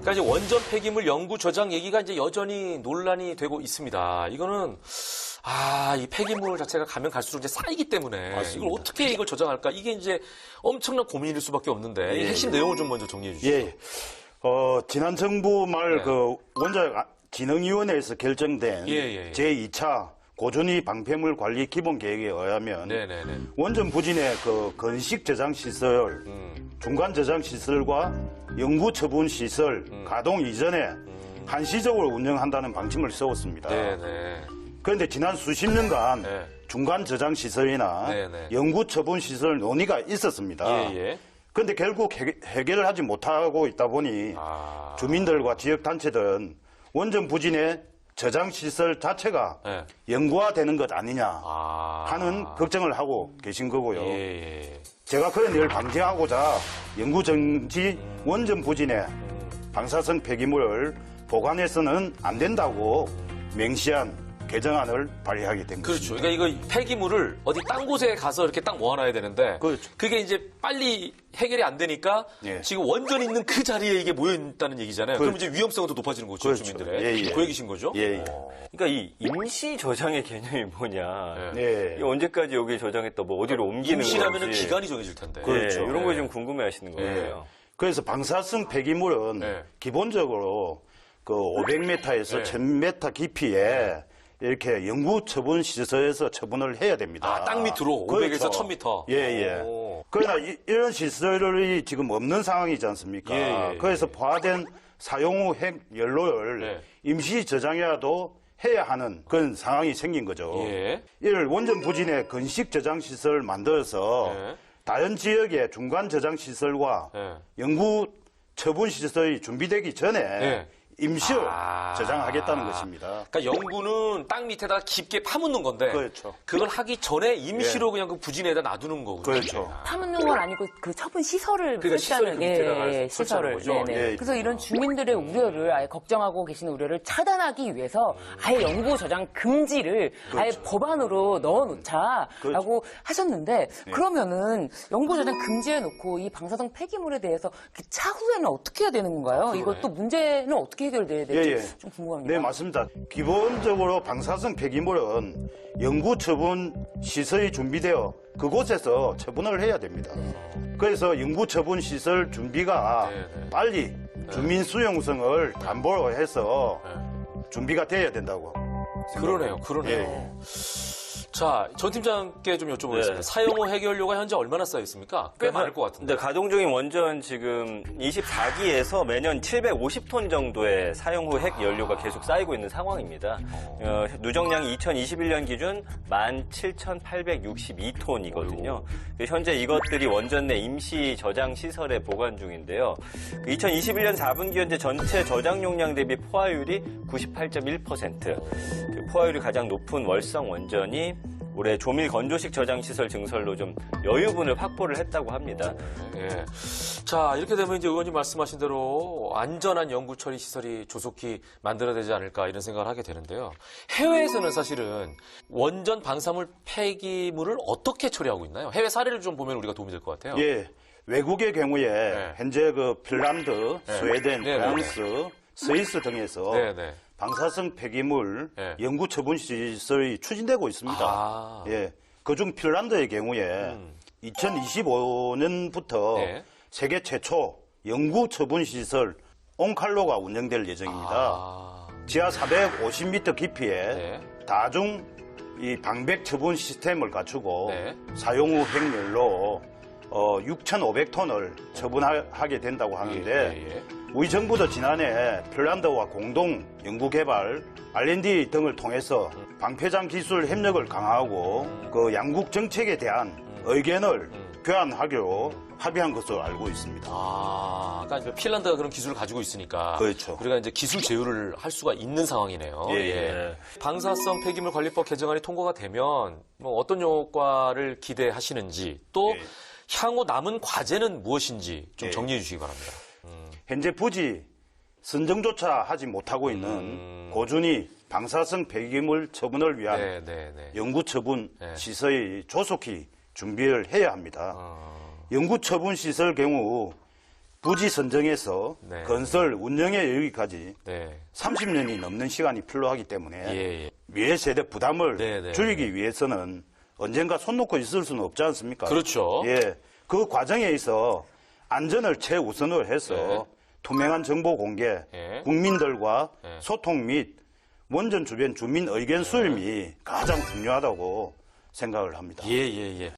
그러니까 이제 원전 폐기물 영구 저장 얘기가 이제 여전히 논란이 되고 있습니다. 이거는 이 폐기물 자체가 가면 갈수록 이제 쌓이기 때문에 맞습니다. 이걸 어떻게 이걸 저장할까? 이게 이제 엄청난 고민일 수밖에 없는데 이 핵심 내용을 좀 먼저 정리해 주시죠. 예. 지난 정부 말 그 원자력 진흥위원회에서 결정된 제2차 고준위 방패물 관리 기본 계획에 의하면 원전 부진의 그 건식 저장 시설, 중간 저장 시설과 영구 처분 시설 가동 이전에 한시적으로 운영한다는 방침을 세웠습니다. 그런데 지난 수십 년간 중간 저장 시설이나 영구 처분 시설 논의가 있었습니다. 그런데 결국 해결을 하지 못하고 있다 보니 주민들과 지역 단체들은 원전 부진의 저장 시설 자체가 영구화되는 것 아니냐 하는 걱정을 하고 계신 거고요. 제가 그런 일을 방지하고자 영구 정지 원전 부진의 방사성 폐기물을 보관해서는 안 된다고 명시한 개정안을 발의하게 된 그렇죠. 것입니다. 그러니까 이거 폐기물을 어디 딴 곳에 가서 이렇게 딱 모아놔야 되는데 그게 이제 빨리 해결이 안 되니까 지금 원전 있는 그 자리에 이게 모여 있다는 얘기잖아요. 그럼 이제 위험성은 더 높아지는 거죠, 주민들의. 그 얘기신 거죠? 그러니까 이 임시 저장의 개념이 뭐냐. 언제까지 여기 저장했다 뭐 어디로 옮기는 건지. 임시라면 기간이 정해질 텐데. 그렇죠. 이런 거 좀 궁금해하시는 거예요. 그래서 방사성 폐기물은 기본적으로 그 500m에서 1000m 깊이에 이렇게 영구 처분 시설에서 처분을 해야 됩니다. 땅 밑으로 500에서 1000m. 그러나 이런 시설이 지금 없는 상황이지 않습니까? 그래서 포화된 사용 후 핵 연료를 임시 저장이라도 해야 하는 그런 상황이 생긴 거죠. 이를 원전 부진의 건식 저장 시설을 만들어서 다른 지역의 중간 저장 시설과 영구 처분 시설이 준비되기 전에 임시로 저장하겠다는 것입니다. 그러니까 영구는 땅 밑에다가 깊게 파묻는 건데 그걸 하기 전에 임시로 그냥 그 부진에다 놔두는 거거든요. 파묻는 건 아니고 그 처분 시설을 설치하는 시설을. 거죠. 그래서 이런 주민들의 우려를 아예 걱정하고 계시는 우려를 차단하기 위해서 아예 영구 저장 금지를 아예 법안으로 넣어놓자라고 하셨는데 그러면은 영구 저장 금지해 놓고 이 방사성 폐기물에 대해서 차후에는 어떻게 해야 되는 건가요? 이것도 문제는 어떻게 해결돼야 될지 좀 궁금합니다. 네, 맞습니다. 기본적으로 방사성 폐기물은 영구 처분 시설이 준비되어 그곳에서 처분을 해야 됩니다. 그래서 영구 처분 시설 준비가 빨리 주민 수용성을 담보로 해서 준비가 돼야 된다고. 그러네요. 자, 전 팀장께 좀 여쭤보겠습니다. 사용 후 해결료가 현재 얼마나 쌓여 있습니까? 꽤 많을 것 같은데. 가동 중인 원전 지금 24기에서 매년 750톤 정도의 사용 후 핵 연료가 계속 쌓이고 있는 상황입니다. 누정량이 2021년 기준 17,862톤이거든요. 현재 이것들이 원전 내 임시 저장 시설에 보관 중인데요. 2021년 4분기 현재 전체 저장 용량 대비 포화율이 98.1%. 포화율이 가장 높은 월성 원전이 올해 조밀 건조식 저장시설 증설로 좀 여유분을 확보를 했다고 합니다. 자, 이렇게 되면 이제 의원님 말씀하신 대로 안전한 연구 처리 시설이 조속히 만들어야 되지 않을까 이런 생각을 하게 되는데요. 해외에서는 사실은 원전 방사물 폐기물을 어떻게 처리하고 있나요? 해외 사례를 좀 보면 우리가 도움이 될 것 같아요. 외국의 경우에 현재 그 핀란드, 스웨덴, 프랑스, 스위스 등에서 방사성 폐기물 영구 처분 시설이 추진되고 있습니다. 그중 핀란드의 경우에 2025년부터 세계 최초 영구 처분 시설 온칼로가 운영될 예정입니다. 지하 450m 깊이에 다중 이 방백 처분 시스템을 갖추고 사용 후 핵연료 6,500톤을 처분하게 된다고 하는데 우리 정부도 지난해 핀란드와 공동 연구개발, R&D 등을 통해서 방패장 기술 협력을 강화하고 그 양국 정책에 대한 의견을 교환하기로 합의한 것으로 알고 있습니다. 그러니까 핀란드가 그런 기술을 가지고 있으니까 우리가 이제 기술 제휴를 할 수가 있는 상황이네요. 방사성 폐기물 관리법 개정안이 통과가 되면 뭐 어떤 효과를 기대하시는지 또 향후 남은 과제는 무엇인지 좀 정리해 주시기 바랍니다. 현재 부지 선정조차 하지 못하고 있는 고준위 방사성 폐기물 처분을 위한 영구 처분 시설이 조속히 준비를 해야 합니다. 영구 처분 시설 경우 부지 선정에서 네. 건설, 운영에 이르기까지 네. 30년이 넘는 시간이 필요하기 때문에 예. 위에 세대 부담을 네. 줄이기 위해서는 언젠가 손 놓고 있을 수는 없지 않습니까? 그렇죠. 예. 그 과정에 있어 안전을 최우선으로 해서 네. 투명한 정보 공개, 네. 국민들과 소통 및 원전 주변 주민 의견 수렴이 가장 중요하다고 생각을 합니다. 예.